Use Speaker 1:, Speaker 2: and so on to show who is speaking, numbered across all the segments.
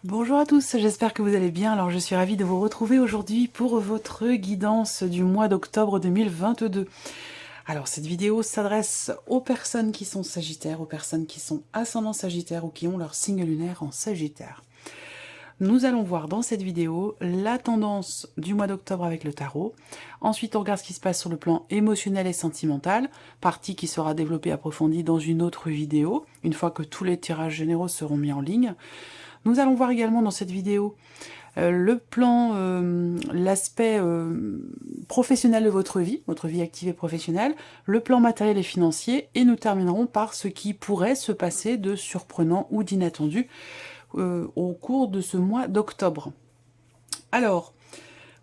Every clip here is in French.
Speaker 1: Bonjour à tous, j'espère que vous allez bien. Alors je suis ravie de vous retrouver aujourd'hui pour votre guidance du mois d'octobre 2022. Alors cette vidéo s'adresse aux personnes qui sont sagittaires, aux personnes qui sont ascendants sagittaires ou qui ont leur signe lunaire en sagittaire. Nous allons voir dans cette vidéo la tendance du mois d'octobre avec le tarot. Ensuite, on regarde ce qui se passe sur le plan émotionnel et sentimental, partie qui sera développée approfondie dans une autre vidéo, une fois que tous les tirages généraux seront mis en ligne. Nous allons voir également dans cette vidéo le plan, l'aspect professionnel de votre vie active et professionnelle, le plan matériel et financier, et nous terminerons par ce qui pourrait se passer de surprenant ou d'inattendu au cours de ce mois d'octobre. Alors,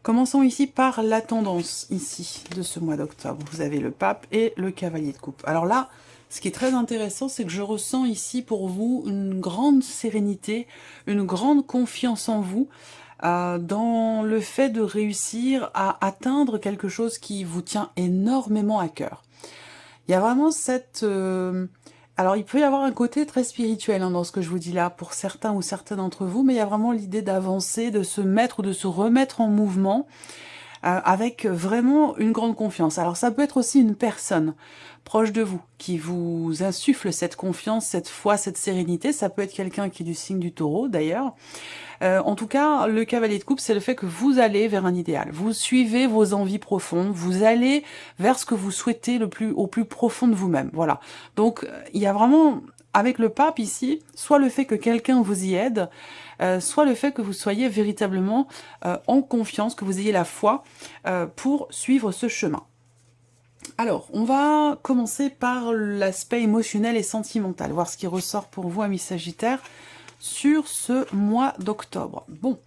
Speaker 1: commençons ici par la tendance ici de ce mois d'octobre. Vous avez le pape et le cavalier de coupe. Alors là, ce qui est très intéressant, c'est que je ressens ici pour vous une grande sérénité, une grande confiance en vous, dans le fait de réussir à atteindre quelque chose qui vous tient énormément à cœur. Il y a vraiment cette... Alors, il peut y avoir un côté très spirituel dans ce que je vous dis là, pour certains ou certaines d'entre vous, mais il y a vraiment l'idée d'avancer, de se mettre ou de se remettre en mouvement, avec vraiment une grande confiance. Alors ça peut être aussi une personne proche de vous qui vous insuffle cette confiance, cette foi, cette sérénité. Ça peut être quelqu'un qui est du signe du taureau d'ailleurs. En tout cas, le cavalier de coupe, c'est le fait que vous allez vers un idéal. Vous suivez vos envies profondes, vous allez vers ce que vous souhaitez au plus profond de vous-même. Voilà. Donc il y a vraiment, avec le pape ici, soit le fait que quelqu'un vous y aide, soit le fait que vous soyez véritablement en confiance, que vous ayez la foi pour suivre ce chemin. Alors, on va commencer par l'aspect émotionnel et sentimental, voir ce qui ressort pour vous, amis Sagittaires, sur ce mois d'octobre. Bon,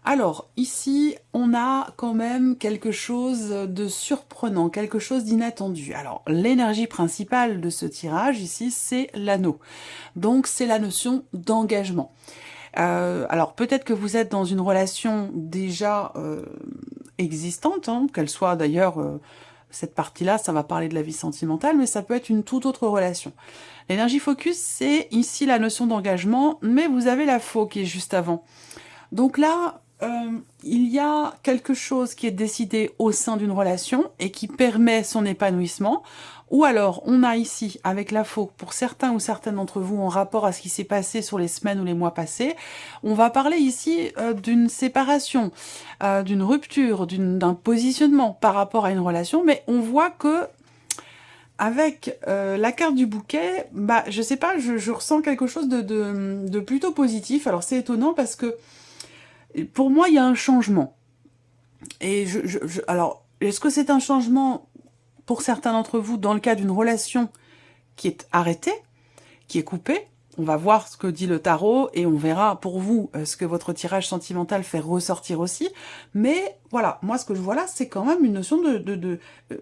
Speaker 1: alors, ici, on a quand même quelque chose de surprenant, quelque chose d'inattendu. Alors, l'énergie principale de ce tirage, ici, c'est l'anneau. Donc, c'est la notion d'engagement. Alors peut-être que vous êtes dans une relation déjà existante, qu'elle soit d'ailleurs, cette partie-là, ça va parler de la vie sentimentale, mais ça peut être une toute autre relation. L'énergie focus, c'est ici la notion d'engagement, mais vous avez la faux qui est juste avant. Donc là, il y a quelque chose qui est décidé au sein d'une relation et qui permet son épanouissement. Ou alors, on a ici, avec la faux, pour certains ou certaines d'entre vous, en rapport à ce qui s'est passé sur les semaines ou les mois passés, on va parler ici d'une séparation, d'une rupture, d'un positionnement par rapport à une relation, mais on voit que avec la carte du bouquet, bah, je sais pas, je ressens quelque chose de plutôt positif. Alors c'est étonnant parce que pour moi, il y a un changement. Et alors, est-ce que c'est un changement pour certains d'entre vous dans le cas d'une relation qui est arrêtée, qui est coupée? On va voir ce que dit le tarot et on verra pour vous ce que votre tirage sentimental fait ressortir aussi. Mais voilà, moi ce que je vois là, c'est quand même une notion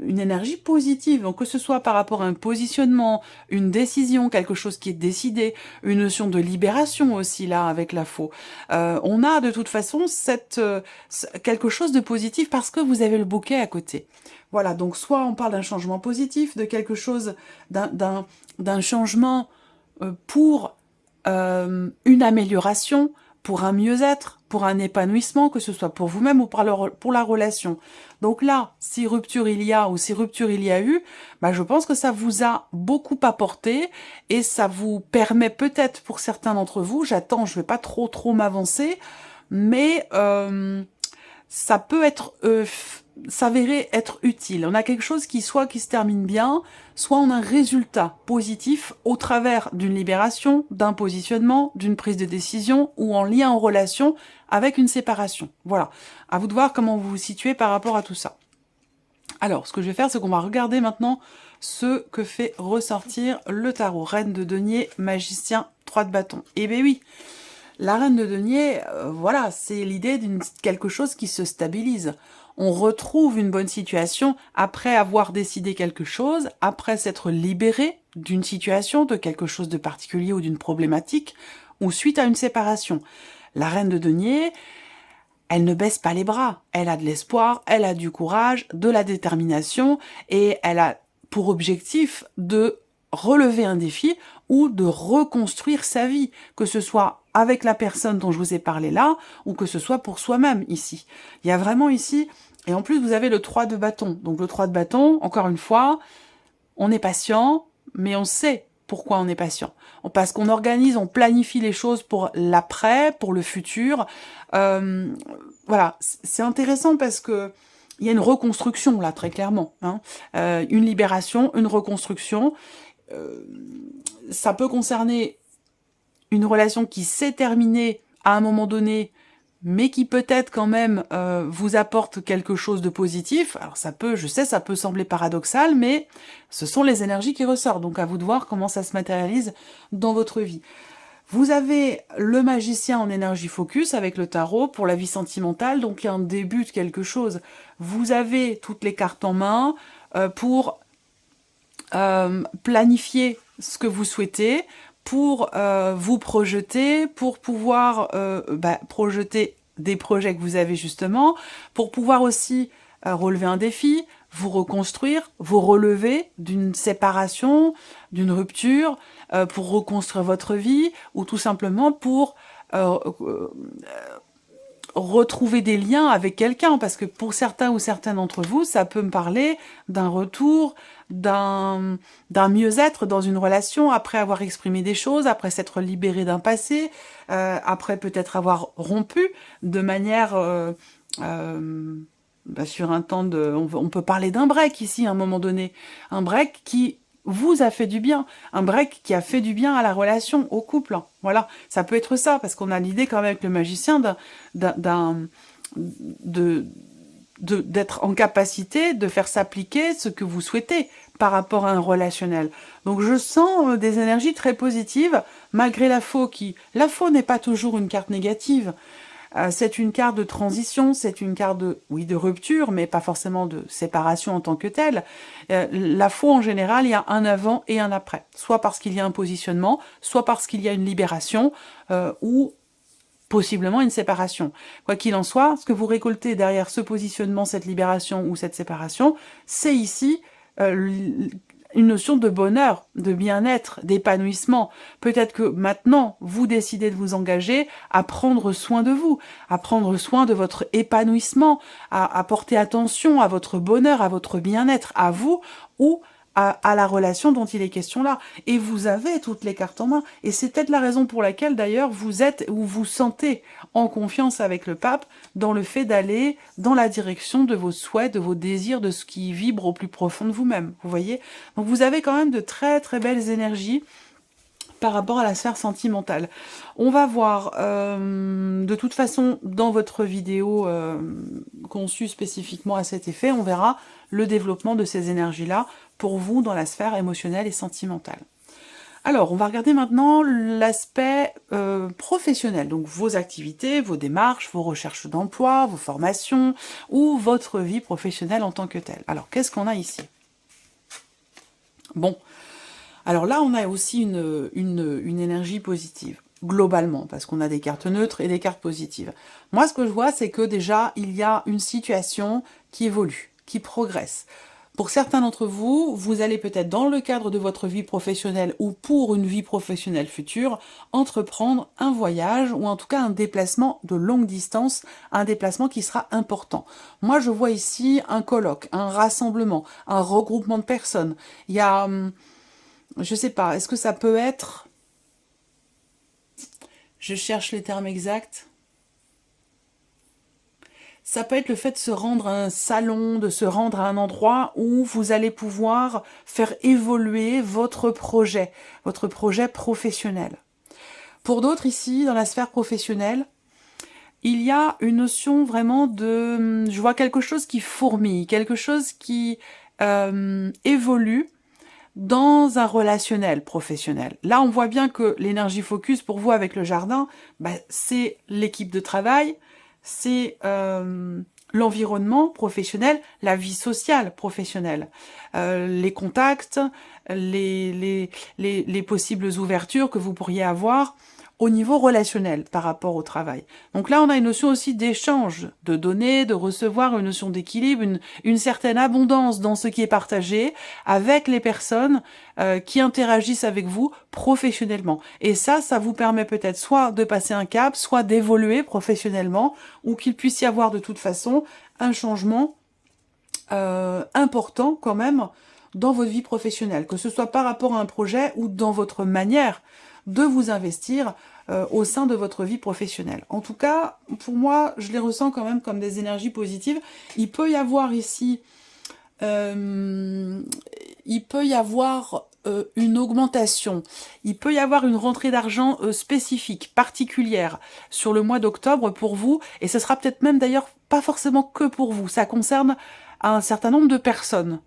Speaker 1: une énergie positive. Donc que ce soit par rapport à un positionnement, une décision, quelque chose qui est décidé, une notion de libération aussi là avec la faux. On a de toute façon quelque chose de positif parce que vous avez le bouquet à côté. Voilà, donc soit on parle d'un changement positif, de quelque chose, d'un changement pour une amélioration, pour un mieux-être, pour un épanouissement, que ce soit pour vous-même ou pour la relation. Donc là, si rupture il y a ou si rupture il y a eu, bah je pense que ça vous a beaucoup apporté et ça vous permet peut-être pour certains d'entre vous, j'attends, je vais pas trop m'avancer, mais ça peut être s'avérer être utile. On a quelque chose qui soit qui se termine bien, soit on a un résultat positif au travers d'une libération, d'un positionnement, d'une prise de décision ou en lien en relation avec une séparation. Voilà. À vous de voir comment vous vous situez par rapport à tout ça. Alors, ce que je vais faire, c'est qu'on va regarder maintenant ce que fait ressortir le tarot. Reine de denier, magicien, 3 de bâton. Eh bien oui, la reine de denier, voilà, c'est l'idée d'une quelque chose qui se stabilise. On retrouve une bonne situation après avoir décidé quelque chose, après s'être libéré d'une situation, de quelque chose de particulier ou d'une problématique, ou suite à une séparation. La reine de denier, elle ne baisse pas les bras. Elle a de l'espoir, elle a du courage, de la détermination, et elle a pour objectif de relever un défi ou de reconstruire sa vie, que ce soit avec la personne dont je vous ai parlé là, ou que ce soit pour soi-même ici. Il y a vraiment ici, et en plus vous avez le 3 de bâton. Donc le 3 de bâton, encore une fois, on est patient, mais on sait pourquoi on est patient. Parce qu'on organise, on planifie les choses pour l'après, pour le futur. Voilà, c'est intéressant parce que il y a une reconstruction là, très clairement. Hein. Une libération, une reconstruction. Ça peut concerner une relation qui s'est terminée à un moment donné, mais qui peut-être quand même vous apporte quelque chose de positif. Alors ça peut, je sais, ça peut sembler paradoxal, mais ce sont les énergies qui ressortent. Donc à vous de voir comment ça se matérialise dans votre vie. Vous avez le magicien en énergie focus avec le tarot pour la vie sentimentale, donc il y a un début de quelque chose. Vous avez toutes les cartes en main pour planifier ce que vous souhaitez, pour vous projeter, pour pouvoir projeter des projets que vous avez justement, pour pouvoir aussi relever un défi, vous reconstruire, vous relever d'une séparation, d'une rupture, pour reconstruire votre vie, ou tout simplement pour retrouver des liens avec quelqu'un, parce que pour certains ou certaines d'entre vous, ça peut me parler d'un retour, d'un mieux-être dans une relation, après avoir exprimé des choses, après s'être libéré d'un passé, après peut-être avoir rompu de manière... sur un temps de... On peut parler d'un break ici, à un moment donné. Un break qui vous a fait du bien. Un break qui a fait du bien à la relation, au couple. Voilà, ça peut être ça, parce qu'on a l'idée quand même avec le magicien d'être en capacité de faire s'appliquer ce que vous souhaitez par rapport à un relationnel. Donc je sens des énergies très positives, malgré la faux qui... La faux n'est pas toujours une carte négative. C'est une carte de transition, c'est une carte de, oui, de rupture, mais pas forcément de séparation en tant que telle. La faux, en général, il y a un avant et un après. Soit parce qu'il y a un positionnement, soit parce qu'il y a une libération, ou possiblement une séparation. Quoi qu'il en soit, ce que vous récoltez derrière ce positionnement, cette libération ou cette séparation, c'est ici une notion de bonheur, de bien-être, d'épanouissement. Peut-être que maintenant, vous décidez de vous engager à prendre soin de vous, à prendre soin de votre épanouissement, à porter attention à votre bonheur, à votre bien-être, à vous, ou à la relation dont il est question là. Et vous avez toutes les cartes en main. Et c'est peut-être la raison pour laquelle, d'ailleurs, vous êtes ou vous sentez en confiance avec le pape dans le fait d'aller dans la direction de vos souhaits, de vos désirs, de ce qui vibre au plus profond de vous-même. Vous voyez? Donc vous avez quand même de très très belles énergies par rapport à la sphère sentimentale. On va voir, de toute façon, dans votre vidéo conçue spécifiquement à cet effet, on verra le développement de ces énergies-là pour vous dans la sphère émotionnelle et sentimentale. Alors, on va regarder maintenant l'aspect professionnel, donc vos activités, vos démarches, vos recherches d'emploi, vos formations, ou votre vie professionnelle en tant que telle. Alors, qu'est-ce qu'on a ici? Bon, alors là, on a aussi une énergie positive, globalement, parce qu'on a des cartes neutres et des cartes positives. Moi, ce que je vois, c'est que déjà, il y a une situation qui évolue, qui progresse. Pour certains d'entre vous, vous allez peut-être dans le cadre de votre vie professionnelle ou pour une vie professionnelle future, entreprendre un voyage ou en tout cas un déplacement de longue distance, un déplacement qui sera important. Moi, je vois ici un colloque, un rassemblement, un regroupement de personnes. Il y a, je sais pas, est-ce que ça peut être... Je cherche les termes exacts. Ça peut être le fait de se rendre à un salon, de se rendre à un endroit où vous allez pouvoir faire évoluer votre projet professionnel. Pour d'autres ici, dans la sphère professionnelle, il y a une notion vraiment de... Je vois quelque chose qui fourmille, quelque chose qui évolue dans un relationnel professionnel. Là, on voit bien que l'énergie focus pour vous avec le jardin, c'est l'équipe de travail, c'est l'environnement professionnel, la vie sociale professionnelle, les contacts, les possibles ouvertures que vous pourriez avoir au niveau relationnel par rapport au travail. Donc là, on a une notion aussi d'échange, de donner, de recevoir, une notion d'équilibre, une certaine abondance dans ce qui est partagé avec les personnes qui interagissent avec vous professionnellement. Et ça vous permet peut-être soit de passer un cap, soit d'évoluer professionnellement, ou qu'il puisse y avoir de toute façon un changement important quand même dans votre vie professionnelle, que ce soit par rapport à un projet ou dans votre manière de vous investir au sein de votre vie professionnelle. En tout cas, pour moi, je les ressens quand même comme des énergies positives. Il peut y avoir ici, une augmentation, il peut y avoir une rentrée d'argent spécifique, particulière, sur le mois d'octobre pour vous, et ce sera peut-être même d'ailleurs pas forcément que pour vous, ça concerne un certain nombre de personnes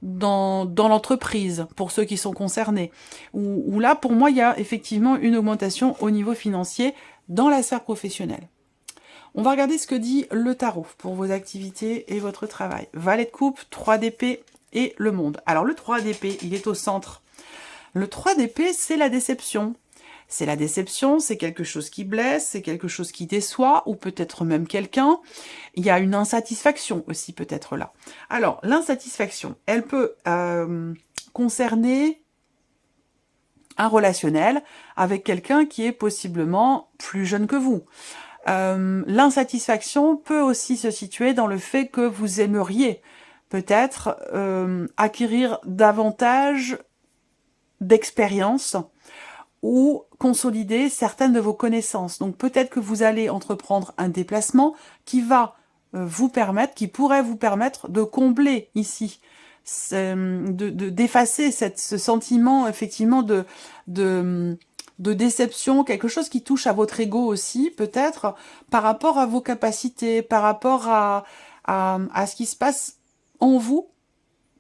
Speaker 1: dans l'entreprise, pour ceux qui sont concernés, où là, pour moi, il y a effectivement une augmentation au niveau financier dans la sphère professionnelle. On va regarder ce que dit le tarot pour vos activités et votre travail. Valet de coupe, 3 d'épée et le monde. Alors le 3 d'épée, il est au centre. Le 3 d'épée, c'est la déception. C'est la déception, c'est quelque chose qui blesse, c'est quelque chose qui déçoit, ou peut-être même quelqu'un. Il y a une insatisfaction aussi peut-être là. Alors, l'insatisfaction, elle peut concerner un relationnel avec quelqu'un qui est possiblement plus jeune que vous. L'insatisfaction peut aussi se situer dans le fait que vous aimeriez peut-être acquérir davantage d'expérience ou consolider certaines de vos connaissances. Donc peut-être que vous allez entreprendre un déplacement qui va qui pourrait vous permettre de combler ici, d'effacer ce sentiment effectivement de déception, quelque chose qui touche à votre ego aussi, peut-être, par rapport à vos capacités, par rapport à ce qui se passe en vous,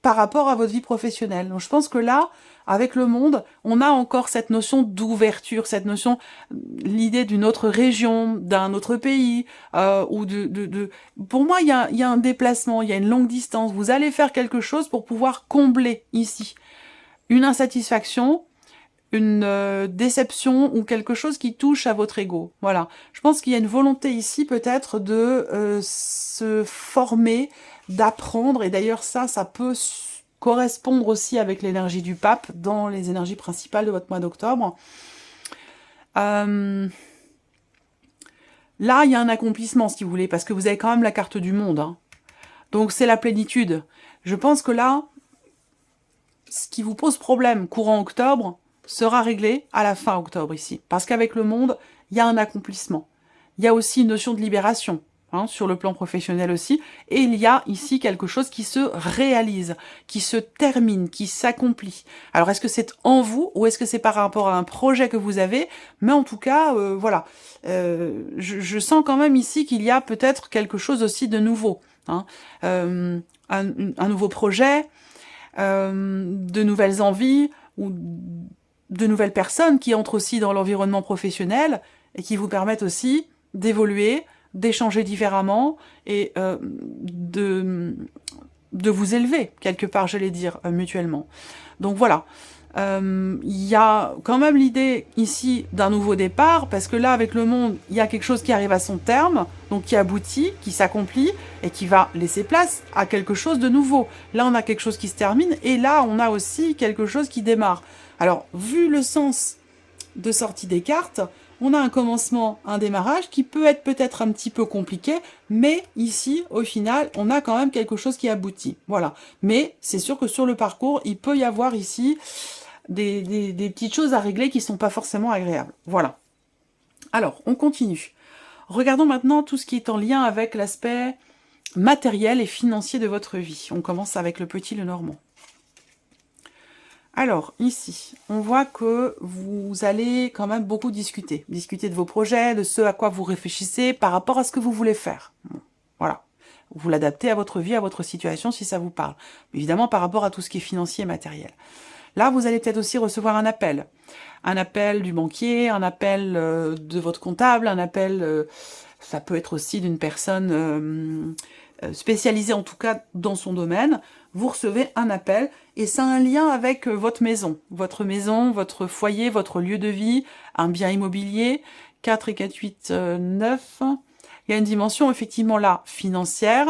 Speaker 1: par rapport à votre vie professionnelle. Donc je pense que là, avec le monde, on a encore cette notion d'ouverture, cette notion, l'idée d'une autre région, d'un autre pays, ou Pour moi, il y a un déplacement, il y a une longue distance. Vous allez faire quelque chose pour pouvoir combler ici une insatisfaction, une déception ou quelque chose qui touche à votre ego. Voilà. Je pense qu'il y a une volonté ici peut-être de se former, d'apprendre, et d'ailleurs ça peut correspondre aussi avec l'énergie du pape dans les énergies principales de votre mois d'octobre. Là, il y a un accomplissement, si vous voulez, parce que vous avez quand même la carte du monde. Hein. Donc, c'est la plénitude. Je pense que là, ce qui vous pose problème courant octobre sera réglé à la fin octobre ici. Parce qu'avec le monde, il y a un accomplissement. Il y a aussi une notion de libération. Sur le plan professionnel aussi, et il y a ici quelque chose qui se réalise, qui se termine, qui s'accomplit. Alors est-ce que c'est en vous, ou est-ce que c'est par rapport à un projet que vous avez? Mais en tout cas, voilà, je sens quand même ici qu'il y a peut-être quelque chose aussi de nouveau, un nouveau projet, de nouvelles envies, ou de nouvelles personnes qui entrent aussi dans l'environnement professionnel, et qui vous permettent aussi d'évoluer, d'échanger différemment et de vous élever, quelque part, j'allais dire, mutuellement. Donc voilà, Il y a quand même l'idée ici d'un nouveau départ, parce que là, avec le monde, il y a quelque chose qui arrive à son terme, donc qui aboutit, qui s'accomplit, et qui va laisser place à quelque chose de nouveau. Là, on a quelque chose qui se termine, et là, on a aussi quelque chose qui démarre. Alors, vu le sens de sortie des cartes, on a un commencement, un démarrage qui peut être peut-être un petit peu compliqué, mais ici, au final, on a quand même quelque chose qui aboutit. Voilà. Mais c'est sûr que sur le parcours, il peut y avoir ici des petites choses à régler qui ne sont pas forcément agréables. Voilà. Alors, on continue. Regardons maintenant tout ce qui est en lien avec l'aspect matériel et financier de votre vie. On commence avec le petit Lenormand. Alors, ici, on voit que vous allez quand même beaucoup discuter. Discuter de vos projets, de ce à quoi vous réfléchissez par rapport à ce que vous voulez faire. Bon, voilà. Vous l'adaptez à votre vie, à votre situation, si ça vous parle. Évidemment, par rapport à tout ce qui est financier et matériel. Là, vous allez peut-être aussi recevoir un appel. Un appel du banquier, un appel de votre comptable, un appel, ça peut être aussi d'une personne spécialisée, en tout cas dans son domaine. Vous recevez un appel et ça a un lien avec votre maison, votre foyer, votre lieu de vie, un bien immobilier, 4 et 4, 8, 9. Il y a une dimension effectivement là financière,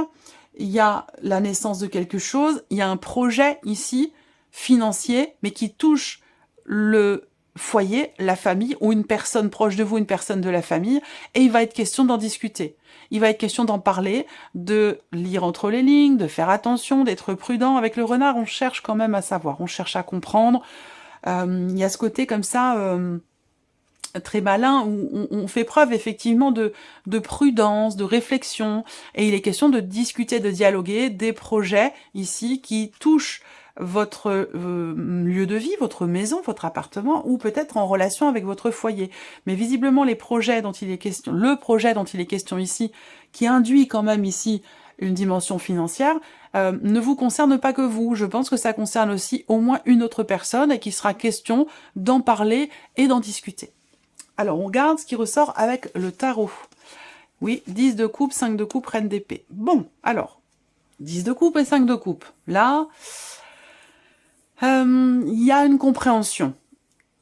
Speaker 1: il y a la naissance de quelque chose, il y a un projet ici financier, mais qui touche le foyer, la famille, ou une personne proche de vous, une personne de la famille, et il va être question d'en discuter. Il va être question d'en parler, de lire entre les lignes, de faire attention, d'être prudent. Avec le renard, on cherche quand même à savoir, on cherche à comprendre. Il y a ce côté comme ça très malin où on fait preuve effectivement de prudence, de réflexion, et il est question de discuter, de dialoguer des projets ici qui touchent votre lieu de vie, votre maison, votre appartement, ou peut-être en relation avec votre foyer. Mais visiblement, les projets dont il est question, le projet dont il est question ici, qui induit quand même ici une dimension financière, ne vous concerne pas que vous. Je pense que ça concerne aussi au moins une autre personne et qu'il sera question d'en parler et d'en discuter. Alors, on regarde ce qui ressort avec le tarot. Oui, 10 de coupe, 5 de coupe, reine d'épée. Bon, alors, 10 de coupe et 5 de coupe. Là, il y a une compréhension.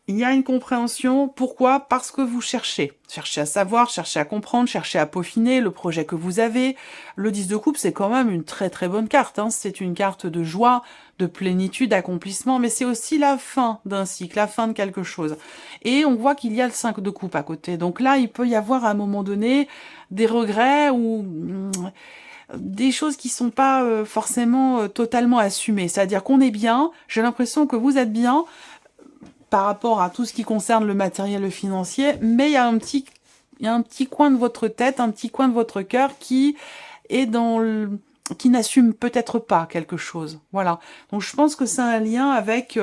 Speaker 1: Il y a une compréhension. Pourquoi? Parce que vous cherchez. Cherchez à savoir, cherchez à comprendre, cherchez à peaufiner le projet que vous avez. Le 10 de coupe, c'est quand même une très très bonne carte. Hein. C'est une carte de joie, de plénitude, d'accomplissement, mais c'est aussi la fin d'un cycle, la fin de quelque chose. Et on voit qu'il y a le 5 de coupe à côté. Donc là, il peut y avoir à un moment donné des regrets ou des choses qui sont pas forcément totalement assumées. C'est-à-dire qu'on est bien, j'ai l'impression que vous êtes bien par rapport à tout ce qui concerne le matériel, le financier, mais il y a un petit coin de votre tête, un petit coin de votre cœur qui est qui n'assume peut-être pas quelque chose. Voilà. Donc je pense que c'est un lien avec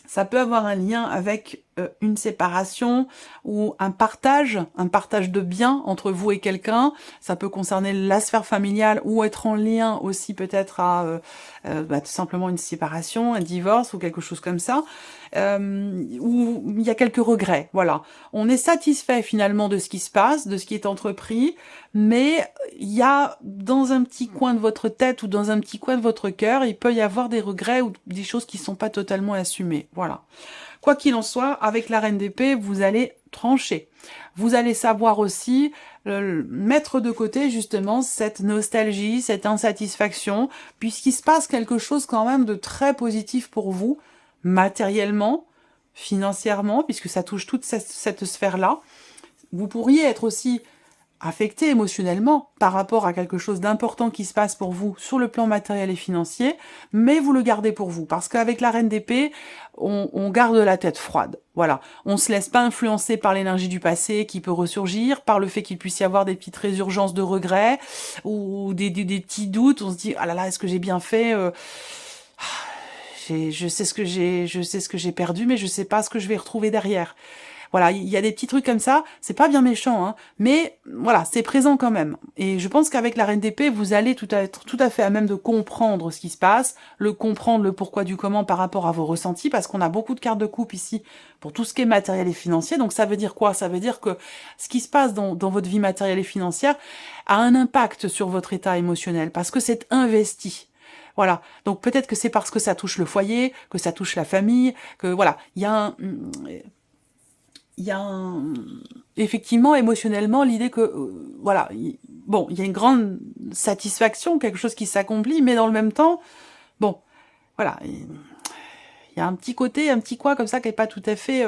Speaker 1: ça peut avoir un lien avec une séparation ou un partage de biens entre vous et quelqu'un. Ça peut concerner la sphère familiale ou être en lien aussi peut-être à tout simplement une séparation, un divorce ou quelque chose comme ça. Où il y a quelques regrets, voilà. On est satisfait finalement de ce qui se passe, de ce qui est entrepris, mais il y a dans un petit coin de votre tête ou dans un petit coin de votre cœur, il peut y avoir des regrets ou des choses qui ne sont pas totalement assumées, voilà. Quoi qu'il en soit, avec la reine d'épée, vous allez trancher. Vous allez savoir aussi mettre de côté justement cette nostalgie, cette insatisfaction, puisqu'il se passe quelque chose quand même de très positif pour vous, matériellement, financièrement, puisque ça touche toute cette sphère-là. Vous pourriez être aussi affecté émotionnellement par rapport à quelque chose d'important qui se passe pour vous sur le plan matériel et financier, mais vous le gardez pour vous, parce qu'avec la reine d'épée, on garde la tête froide. Voilà, on se laisse pas influencer par l'énergie du passé qui peut ressurgir, par le fait qu'il puisse y avoir des petites résurgences de regrets ou des petits doutes. On se dit ah là là, est-ce que j'ai bien fait je sais ce que j'ai perdu, mais je sais pas ce que je vais retrouver derrière. Voilà, il y a des petits trucs comme ça, c'est pas bien méchant, hein, mais voilà, c'est présent quand même. Et je pense qu'avec la reine d'épée, vous allez être tout à fait à même de comprendre ce qui se passe, comprendre le pourquoi du comment par rapport à vos ressentis, parce qu'on a beaucoup de cartes de coupe ici pour tout ce qui est matériel et financier. Donc ça veut dire quoi? Ça veut dire que ce qui se passe dans votre vie matérielle et financière a un impact sur votre état émotionnel, parce que c'est investi. Voilà. Donc peut-être que c'est parce que ça touche le foyer, que ça touche la famille, que voilà, effectivement, émotionnellement, l'idée que, voilà, bon, il y a une grande satisfaction, quelque chose qui s'accomplit, mais dans le même temps, bon, voilà, il y a un petit côté, un petit quoi comme ça qui n'est pas tout à fait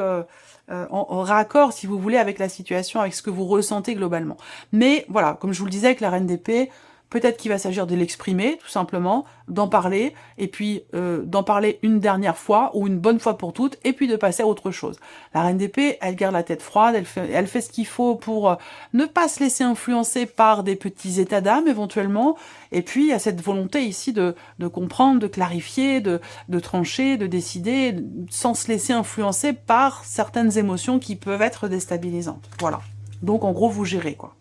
Speaker 1: en raccord, si vous voulez, avec la situation, avec ce que vous ressentez globalement. Mais voilà, comme je vous le disais avec la reine d'épée, peut-être qu'il va s'agir de l'exprimer, tout simplement, d'en parler, et puis d'en parler une dernière fois, ou une bonne fois pour toutes, et puis de passer à autre chose. La reine d'épée, elle garde la tête froide, elle fait ce qu'il faut pour ne pas se laisser influencer par des petits états d'âme, éventuellement, et puis il y a cette volonté ici de comprendre, de clarifier, de trancher, de décider, sans se laisser influencer par certaines émotions qui peuvent être déstabilisantes. Voilà. Donc en gros, vous gérez, quoi.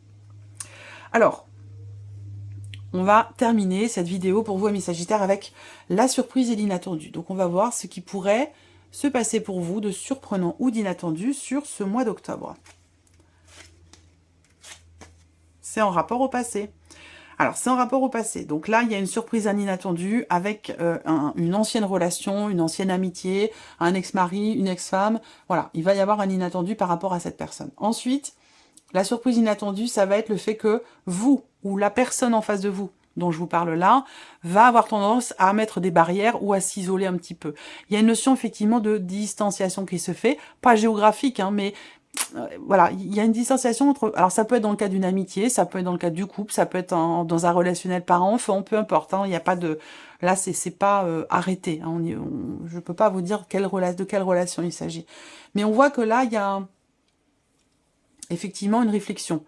Speaker 1: Alors, on va terminer cette vidéo pour vous, amis Sagittaires, avec la surprise et l'inattendu. Donc on va voir ce qui pourrait se passer pour vous de surprenant ou d'inattendu sur ce mois d'octobre. C'est en rapport au passé. Alors, c'est en rapport au passé. Donc là, il y a une surprise, un inattendu, avec une ancienne relation, une ancienne amitié, un ex-mari, une ex-femme. Voilà, il va y avoir un inattendu par rapport à cette personne. Ensuite, la surprise inattendue, ça va être le fait que vous, ou la personne en face de vous, dont je vous parle là, va avoir tendance à mettre des barrières ou à s'isoler un petit peu. Il y a une notion effectivement de distanciation qui se fait, pas géographique, hein, mais voilà, il y a une distanciation entre... Alors ça peut être dans le cas d'une amitié, ça peut être dans le cas du couple, ça peut être dans un relationnel parent-enfant, peu importe, hein, il n'y a pas de... Là, c'est pas arrêté, hein, je ne peux pas vous dire de quelle relation il s'agit. Mais on voit que là, il y a effectivement une réflexion,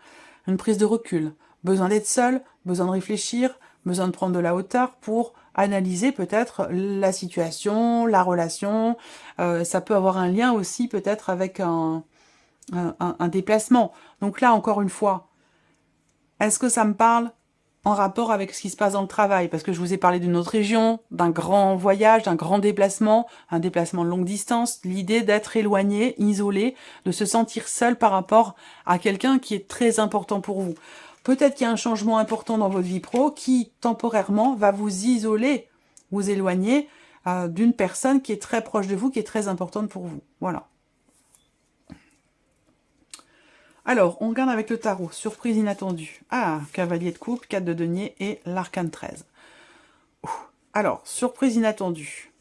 Speaker 1: une prise de recul, besoin d'être seul, besoin de réfléchir, besoin de prendre de la hauteur pour analyser peut-être la situation, la relation. Ça peut avoir un lien aussi peut-être avec un déplacement. Donc là, encore une fois, est-ce que ça me parle en rapport avec ce qui se passe dans le travail? Parce que je vous ai parlé d'une autre région, d'un grand voyage, d'un grand déplacement, un déplacement de longue distance, l'idée d'être éloigné, isolé, de se sentir seul par rapport à quelqu'un qui est très important pour vous. Peut-être qu'il y a un changement important dans votre vie pro qui, temporairement, va vous isoler, vous éloigner d'une personne qui est très proche de vous, qui est très importante pour vous. Voilà. Alors, on regarde avec le tarot. Surprise inattendue. Ah, cavalier de coupe, 4 de denier et l'arcane 13. Alors, surprise inattendue.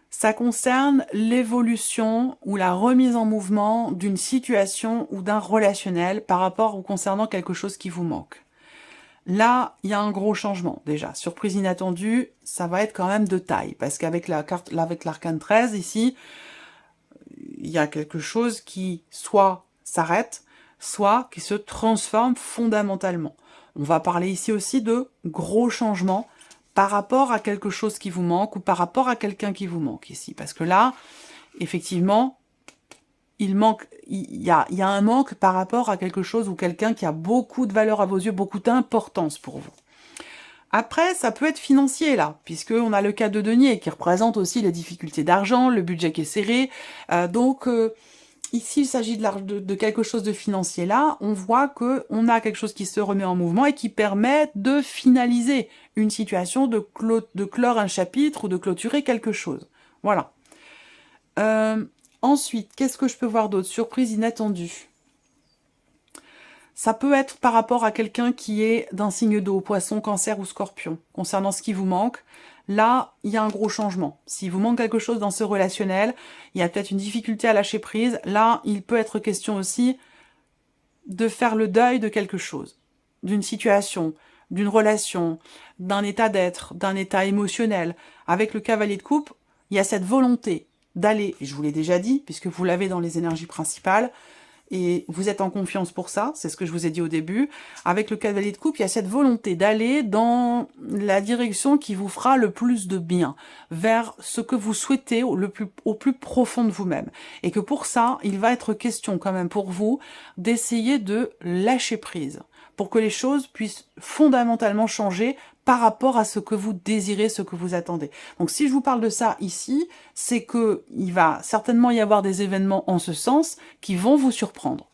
Speaker 1: Ça concerne l'évolution ou la remise en mouvement d'une situation ou d'un relationnel par rapport ou concernant quelque chose qui vous manque. Là, il y a un gros changement déjà. Surprise inattendue, ça va être quand même de taille. Parce qu'avec l'arcane 13, ici, il y a quelque chose qui soit s'arrête, soit qui se transforme fondamentalement. On va parler ici aussi de gros changements par rapport à quelque chose qui vous manque ou par rapport à quelqu'un qui vous manque ici. Parce que là, effectivement, il y a un manque par rapport à quelque chose ou quelqu'un qui a beaucoup de valeur à vos yeux, beaucoup d'importance pour vous. Après, ça peut être financier, là, puisqu'on a le cas de denier, qui représente aussi les difficultés d'argent, le budget qui est serré. Ici, il s'agit de quelque chose de financier. Là, on voit qu'on a quelque chose qui se remet en mouvement et qui permet de finaliser une situation, de clore un chapitre ou de clôturer quelque chose. Voilà. Ensuite, qu'est-ce que je peux voir d'autre? Surprise inattendue. Ça peut être par rapport à quelqu'un qui est d'un signe d'eau, poisson, cancer ou scorpion, concernant ce qui vous manque. Là, il y a un gros changement. S'il vous manque quelque chose dans ce relationnel, il y a peut-être une difficulté à lâcher prise. Là, il peut être question aussi de faire le deuil de quelque chose, d'une situation, d'une relation, d'un état d'être, d'un état émotionnel. Avec le cavalier de coupe, il y a cette volonté d'aller, et je vous l'ai déjà dit, puisque vous l'avez dans les énergies principales, et vous êtes en confiance pour ça, c'est ce que je vous ai dit au début. Avec le cavalier de coupe, il y a cette volonté d'aller dans la direction qui vous fera le plus de bien, vers ce que vous souhaitez au plus profond de vous-même. Et que pour ça, il va être question quand même pour vous d'essayer de lâcher prise, pour que les choses puissent fondamentalement changer par rapport à ce que vous désirez, ce que vous attendez. Donc si je vous parle de ça ici, c'est que il va certainement y avoir des événements en ce sens qui vont vous surprendre.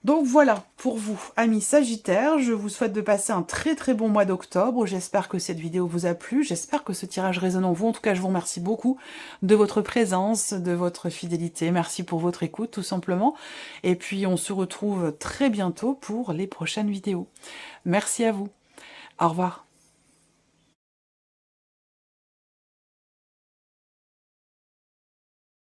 Speaker 1: Donc voilà, pour vous, amis Sagittaires, je vous souhaite de passer un très très bon mois d'octobre. J'espère que cette vidéo vous a plu, j'espère que ce tirage résonne en vous. En tout cas, je vous remercie beaucoup de votre présence, de votre fidélité. Merci pour votre écoute, tout simplement. Et puis, on se retrouve très bientôt pour les prochaines vidéos. Merci à vous. Au revoir.